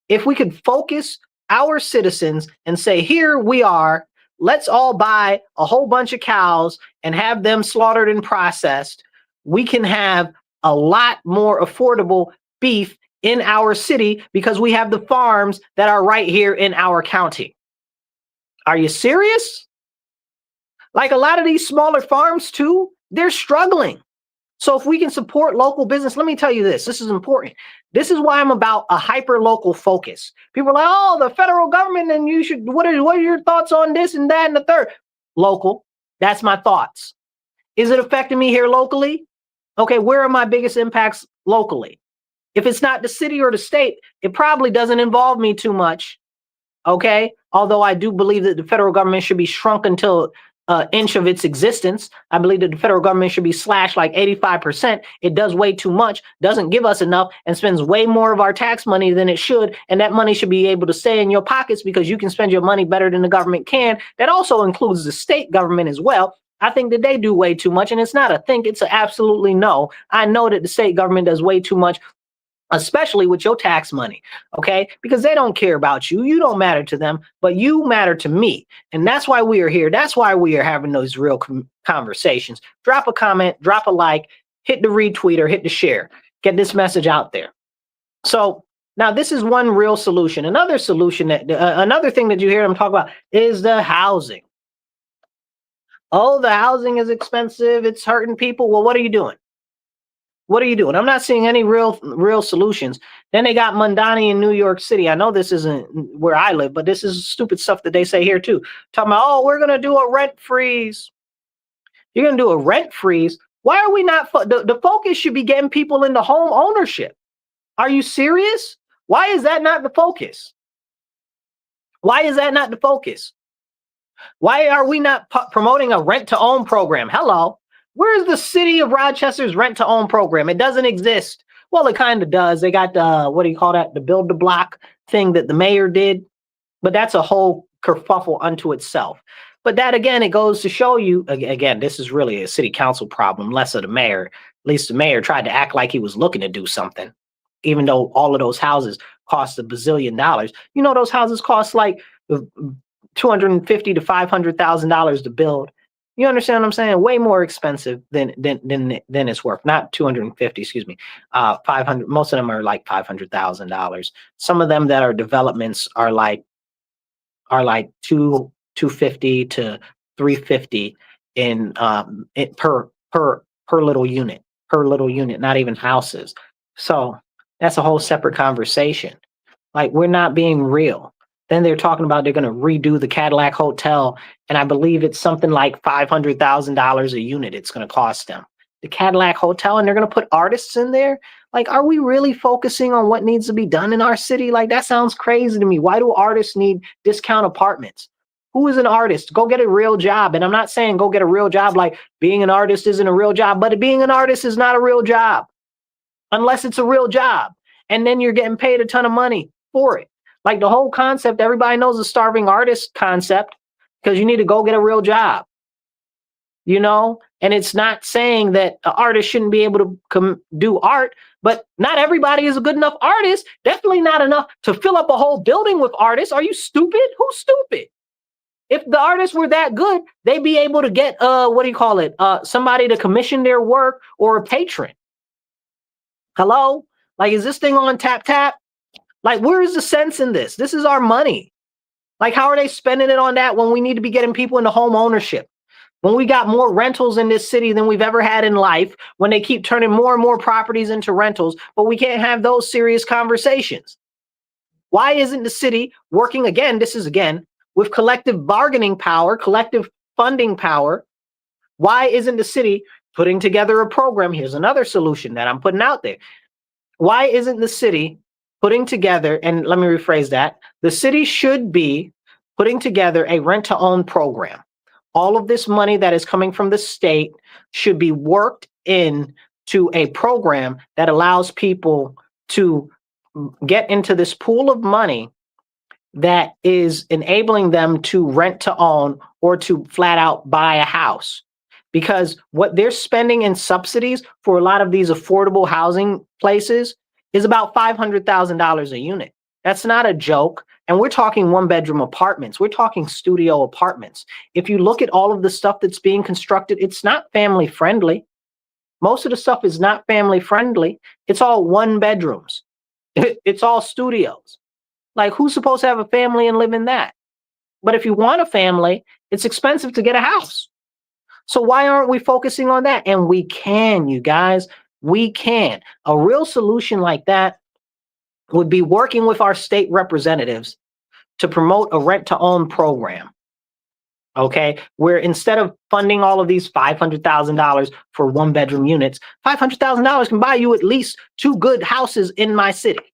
If we could focus our citizens and say, here we are, let's all buy a whole bunch of cows and have them slaughtered and processed, we can have a lot more affordable beef in our city because we have the farms that are right here in our county. Are you serious? Like a lot of these smaller farms too, they're struggling. So if we can support local business, let me tell you this is important. This is why I'm about a hyper local focus. People are like, oh, the federal government, and you should, what are your thoughts on this and that and the third? Local, that's my thoughts. Is it affecting me here locally? Okay, where are my biggest impacts locally? If it's not the city or the state, it probably doesn't involve me too much. Okay, although I do believe that the federal government should be shrunk until an inch of its existence. I believe that the federal government should be slashed like 85%. It does way too much, doesn't give us enough, and spends way more of our tax money than it should. And that money should be able to stay in your pockets because you can spend your money better than the government can. That also includes the state government as well. I think that they do way too much, and it's not a think, it's an absolutely no. I know that the state government does way too much, especially with your tax money, okay? Because they don't care about you. You don't matter to them, but you matter to me. And that's why we are here. That's why we are having those real conversations. Drop a comment, drop a like, hit the retweet or hit the share. Get this message out there. So now this is one real solution. Another solution, that another thing that you hear them talk about is the housing. Oh, the housing is expensive. It's hurting people. Well, what are you doing? What are you doing? I'm not seeing any real solutions. Then they got Mondani in New York City. I know this isn't where I live, but this is stupid stuff that they say here too. Talking about, oh, we're going to do a rent freeze. You're going to do a rent freeze? Why are we not? The focus should be getting people into home ownership. Are you serious? Why is that not the focus? Why is that not the focus? Why are we not promoting a rent-to-own program? Hello. Where's the city of Rochester's rent-to-own program? It doesn't exist. Well, it kind of does. They got the, what do you call that? The build-to-block thing that the mayor did. But that's a whole kerfuffle unto itself. But that, again, it goes to show you, again, this is really a city council problem, less of the mayor. At least the mayor tried to act like he was looking to do something, even though all of those houses cost $1 bazillion. You know, those houses cost like $250,000 to $500,000 to build. You understand what I'm saying? Way more expensive than it's worth. Not 250, excuse me. 500. Most of them are like $500,000. Some of them that are developments are like 250 to 350 in per little unit, not even houses. So that's a whole separate conversation. Like, we're not being real. Then they're talking about they're going to redo the Cadillac Hotel, and I believe it's something like $500,000 a unit it's going to cost them. The Cadillac Hotel, and they're going to put artists in there? Like, are we really focusing on what needs to be done in our city? Like, that sounds crazy to me. Why do artists need discount apartments? Who is an artist? Go get a real job. And I'm not saying go get a real job like being an artist isn't a real job, but being an artist is not a real job unless it's a real job. And then you're getting paid a ton of money for it. Like the whole concept, everybody knows the starving artist concept, because you need to go get a real job, you know? And it's not saying that an artist shouldn't be able to do art, but not everybody is a good enough artist. Definitely not enough to fill up a whole building with artists. Are you stupid? Who's stupid? If the artists were that good, they'd be able to get, somebody to commission their work or a patron. Hello? Like, is this thing on tap? Like, where is the sense in this? This is our money. Like, how are they spending it on that when we need to be getting people into home ownership? When we got more rentals in this city than we've ever had in life, when they keep turning more and more properties into rentals, but we can't have those serious conversations. Why isn't the city working, again, with collective bargaining power, collective funding power? Why isn't the city putting together a program. Here's another solution that I'm putting out there. Why isn't the city putting together, and let me rephrase that, the city should be putting together a rent-to-own program. All of this money that is coming from the state should be worked into a program that allows people to get into this pool of money that is enabling them to rent to own or to flat out buy a house. Because what they're spending in subsidies for a lot of these affordable housing places is about $500,000 a unit. That's not a joke. And we're talking one-bedroom apartments. We're talking studio apartments. If you look at all of the stuff that's being constructed, it's not family friendly. Most of the stuff is not family friendly. It's all one bedrooms. It's all studios. Like, who's supposed to have a family and live in that? But if you want a family, it's expensive to get a house. So why aren't we focusing on that? And we can, you guys, we can. A real solution like that would be working with our state representatives to promote a rent-to-own program. Okay, where instead of funding all of these $500,000 for one-bedroom units, $500,000 can buy you at least 2 good houses in my city.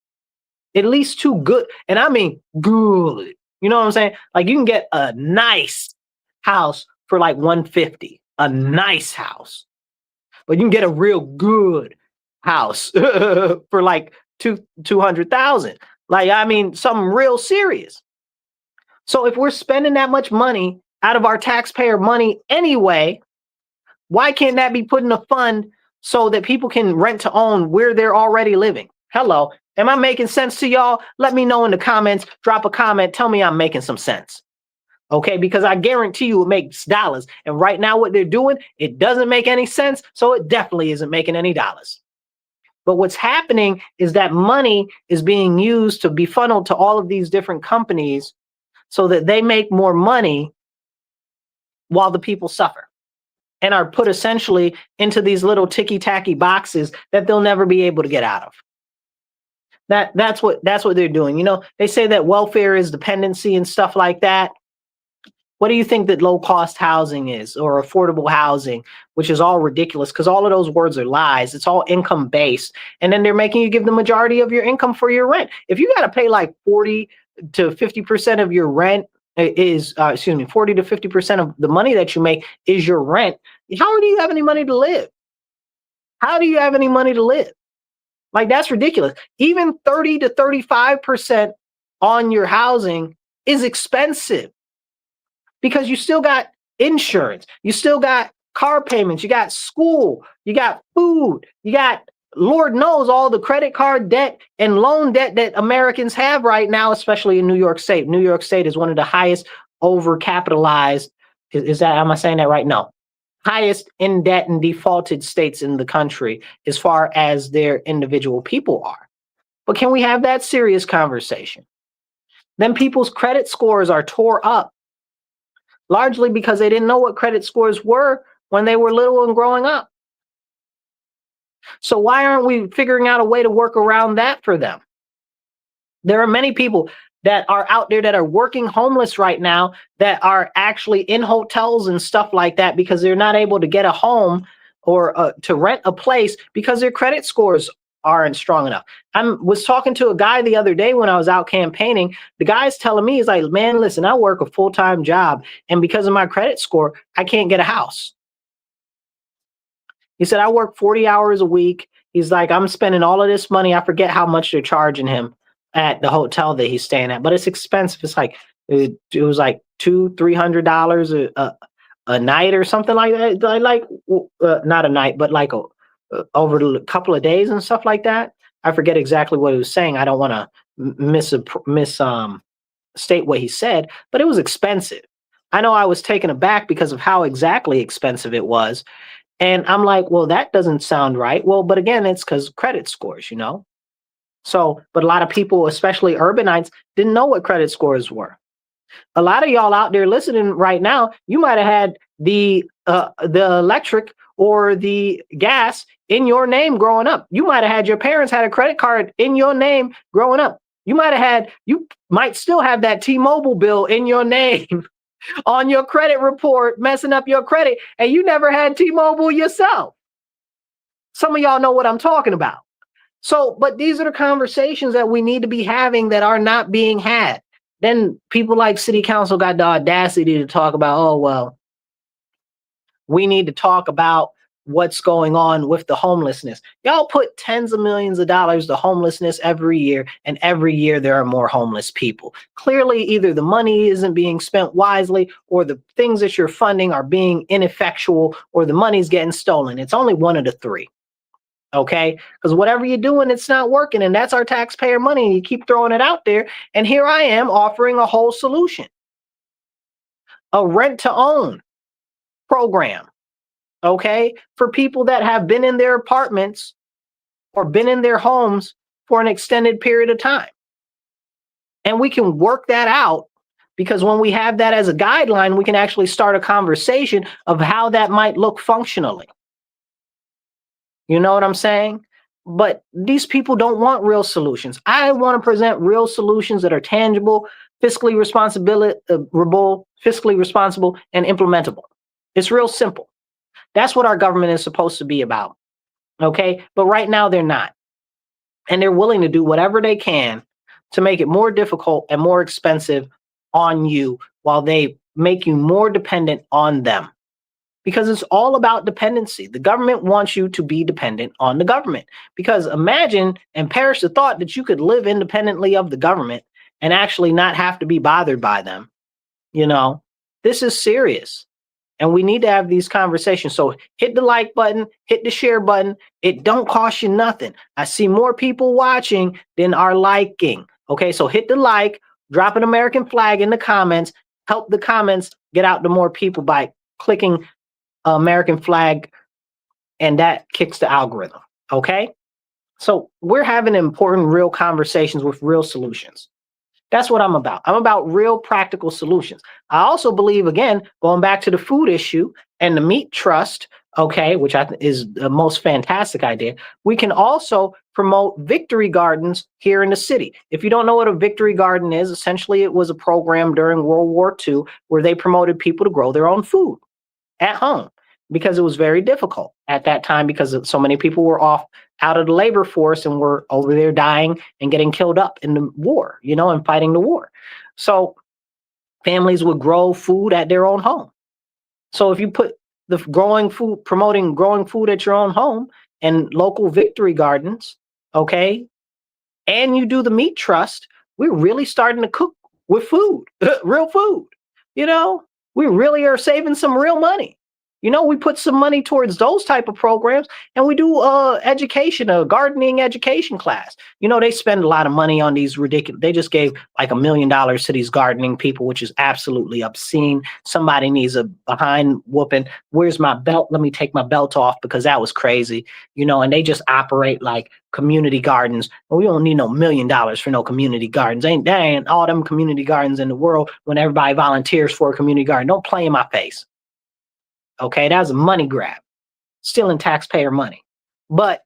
At least 2 good, and I mean good. You know what I'm saying? Like, you can get a nice house for like $150, a nice house, but you can get a real good house for like 200,000. Like, I mean, something real serious. So if we're spending that much money out of our taxpayer money anyway, why can't that be put in a fund so that people can rent to own where they're already living? Hello, am I making sense to y'all? Let me know in the comments. Drop a comment. Tell me I'm making some sense. Okay, because I guarantee you it makes dollars. And right now what they're doing, it doesn't make any sense. So it definitely isn't making any dollars. But what's happening is that money is being used to be funneled to all of these different companies so that they make more money while the people suffer and are put essentially into these little ticky-tacky boxes that they'll never be able to get out of. That's what they're doing. You know, they say that welfare is dependency and stuff like that. What do you think that low-cost housing is, or affordable housing, which is all ridiculous because all of those words are lies. It's all income-based. And then they're making you give the majority of your income for your rent. If you got to pay like 40 to 50% of your rent is, 40 to 50% of the money that you make is your rent, how do you have any money to live? How do you have any money to live? Like, that's ridiculous. Even 30 to 35% on your housing is expensive because you still got insurance, you still got car payments, you got school, you got food, you got, Lord knows, all the credit card debt and loan debt that Americans have right now, especially in New York State. New York State is one of the highest overcapitalized. Is that, am I saying that right? No. Highest in debt and defaulted states in the country as far as their individual people are. But can we have that serious conversation? Then people's credit scores are tore up, largely because they didn't know what credit scores were when they were little and growing up. So why aren't we figuring out a way to work around that for them? There are many people that are out there that are working homeless right now that are actually in hotels and stuff like that because they're not able to get a home or to rent a place because their credit scores aren't strong enough. I was talking to a guy the other day when I was out campaigning. The guy's telling me, he's like, man, listen, I work a full-time job, and because of my credit score, I can't get a house. He said, I work 40 hours a week. He's like, I'm spending all of this money. I forget how much they're charging him at the hotel that he's staying at, but it's expensive. It's like, it was like $200-300 a night or something like that. Like not a night, but like over a couple of days and stuff like that. I forget exactly what he was saying. I don't want to state what he said, but it was expensive. I know I was taken aback because of how exactly expensive it was. And I'm like, well, that doesn't sound right. Well, but again, it's because credit scores, you know? So, but a lot of people, especially urbanites, didn't know what credit scores were. A lot of y'all out there listening right now, you might have had the electric or the gas in your name growing up. You might have had your parents had a credit card in your name growing up. You might still have that T-Mobile bill in your name on your credit report, messing up your credit, and you never had T-Mobile yourself. Some of y'all know what I'm talking about. So, but these are the conversations that we need to be having that are not being had. Then people like city council got the audacity to talk about, oh, well, we need to talk about what's going on with the homelessness. Y'all put tens of millions of dollars to homelessness every year, and every year there are more homeless people. Clearly, either the money isn't being spent wisely, or the things that you're funding are being ineffectual, or the money's getting stolen. It's only one of the three. Okay, because whatever you're doing, it's not working, and that's our taxpayer money, and you keep throwing it out there. And here I am offering a whole solution, a rent to own program, okay, for people that have been in their apartments or been in their homes for an extended period of time. And we can work that out, because when we have that as a guideline, we can actually start a conversation of how that might look functionally. You know what I'm saying? But these people don't want real solutions. I want to present real solutions that are tangible, fiscally responsible, and implementable. It's real simple. That's what our government is supposed to be about. Okay? But right now they're not. And they're willing to do whatever they can to make it more difficult and more expensive on you, while they make you more dependent on them. Because it's all about dependency. The government wants you to be dependent on the government. Because imagine and perish the thought that you could live independently of the government and actually not have to be bothered by them. You know, this is serious. And we need to have these conversations. So hit the like button, hit the share button. It don't cost you nothing. I see more people watching than are liking. Okay, so hit the like, drop an American flag in the comments, help the comments get out to more people by clicking American flag, and that kicks the algorithm. Okay, so we're having important real conversations with real solutions. That's what I'm about. I'm about real practical solutions. I also believe, again, going back to the food issue and the meat trust, okay, which I think is the most fantastic idea, we can also promote victory gardens here in the city. If you don't know what a victory garden is, essentially it was a program during World War II where they promoted people to grow their own food at home, because it was very difficult at that time, because so many people were out of the labor force and were over there dying and getting killed up in the war, you know, and fighting the war. So families would grow food at their own home. So if you put the promoting growing food at your own home and local victory gardens, okay, and you do the meat trust, we're really starting to cook with food, real food. You know, we really are saving some real money. You know, we put some money towards those type of programs, and we do education, a gardening education class. You know, they spend a lot of money on these ridiculous. They just gave like $1 million to these gardening people, which is absolutely obscene. Somebody needs a behind whooping. Where's my belt? Let me take my belt off, because that was crazy. You know, and they just operate like community gardens. We don't need no $1 million for no community gardens. Ain't all them community gardens in the world when everybody volunteers for a community garden. Don't play in my face. Okay, that was a money grab, stealing taxpayer money. But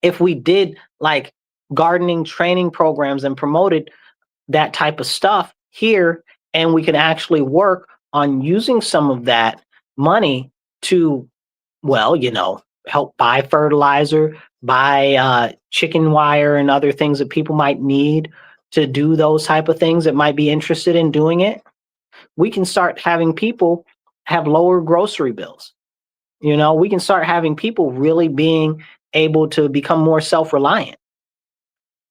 if we did like gardening training programs and promoted that type of stuff here, and we could actually work on using some of that money to, well, you know, help buy fertilizer, buy chicken wire and other things that people might need to do those type of things that might be interested in doing it, we can start having people have lower grocery bills. You know, we can start having people really being able to become more self-reliant.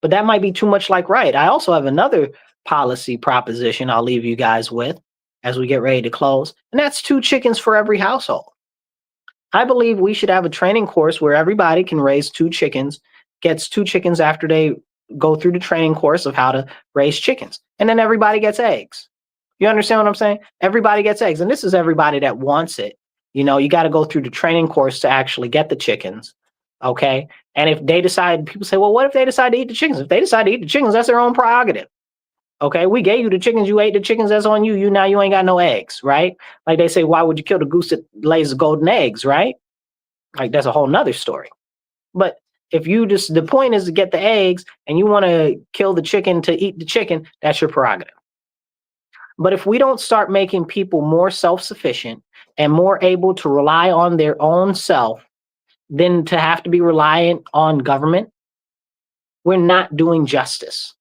But that might be too much like right. I also have another policy proposition I'll leave you guys with as we get ready to close, and that's 2 chickens for every household. I believe we should have a training course where everybody can raise 2 chickens, gets 2 chickens after they go through the training course of how to raise chickens, and then everybody gets eggs. You understand what I'm saying? Everybody gets eggs. And this is everybody that wants it. You know, you got to go through the training course to actually get the chickens. Okay. And if they decide, people say, well, what if they decide to eat the chickens? If they decide to eat the chickens, that's their own prerogative. Okay. We gave you the chickens. You ate the chickens. That's on you. Now you ain't got no eggs, right? Like they say, why would you kill the goose that lays the golden eggs, right? Like that's a whole nother story. But if the point is to get the eggs and you want to kill the chicken to eat the chicken, that's your prerogative. But if we don't start making people more self-sufficient and more able to rely on their own self than to have to be reliant on government, we're not doing justice.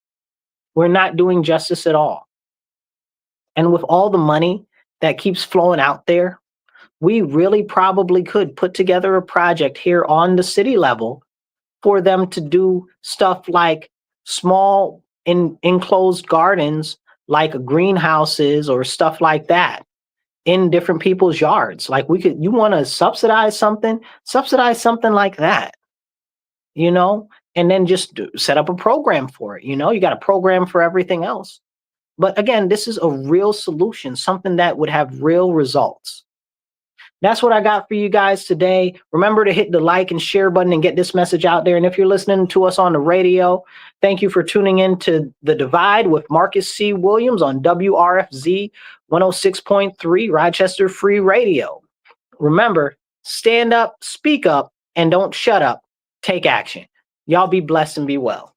We're not doing justice at all. And with all the money that keeps flowing out there, we really probably could put together a project here on the city level for them to do stuff like small enclosed gardens, like greenhouses or stuff like that in different people's yards. Like you want to subsidize something like that, and then just set up a program for it. You got a program for everything else. But again, this is a real solution, something that would have real results. That's what I got for you guys today. Remember to hit the like and share button and get this message out there. And if you're listening to us on the radio, thank you for tuning in to The Divide with Marcus C. Williams on WRFZ 106.3 Rochester Free Radio. Remember, stand up, speak up, and don't shut up. Take action. Y'all be blessed and be well.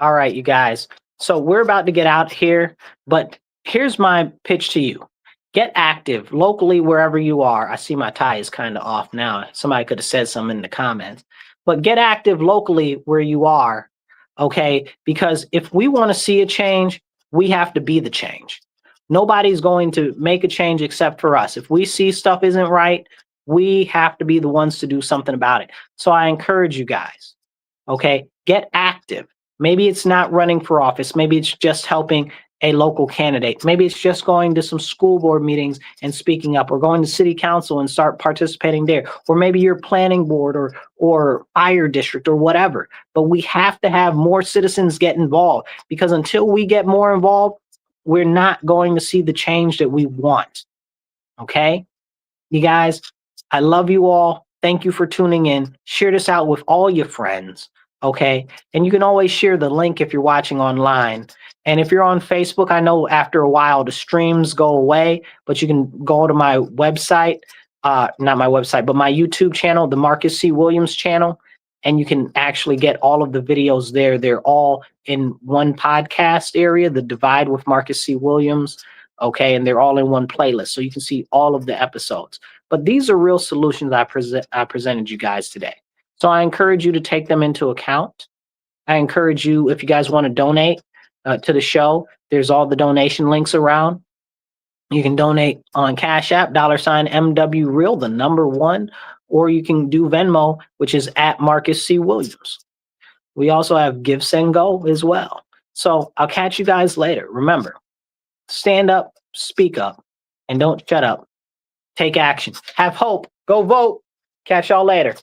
All right, you guys. So we're about to get out here, but here's my pitch to you. Get active locally wherever you are. I see my tie is kind of off now. Somebody could have said something in the comments. But get active locally where you are, okay? Because if we want to see a change, we have to be the change. Nobody's going to make a change except for us. If we see stuff isn't right, we have to be the ones to do something about it. So I encourage you guys, okay? Get active. Maybe it's not running for office. Maybe it's just helping a local candidate. Maybe it's just going to some school board meetings and speaking up, or going to city council and start participating there. Or maybe your planning board or fire district or whatever. But we have to have more citizens get involved, because until we get more involved, we're not going to see the change that we want. Okay? You guys, I love you all. Thank you for tuning in. Share this out with all your friends. Okay. And you can always share the link if you're watching online. And if you're on Facebook, I know after a while the streams go away, but you can go to my website, not my website, but my YouTube channel, the Marcus C. Williams channel, and you can actually get all of the videos there. They're all in one podcast area, The Divide with Marcus C. Williams. Okay. And they're all in one playlist. So you can see all of the episodes. But these are real solutions I presented you guys today. So I encourage you to take them into account. I encourage you, if you guys want to donate to the show, there's all the donation links around. You can donate on Cash App, $MW Real, the number 1, or you can do Venmo, which is at Marcus C. Williams. We also have Give, Send, Go as well. So I'll catch you guys later. Remember, stand up, speak up, and don't shut up. Take action. Have hope. Go vote. Catch y'all later.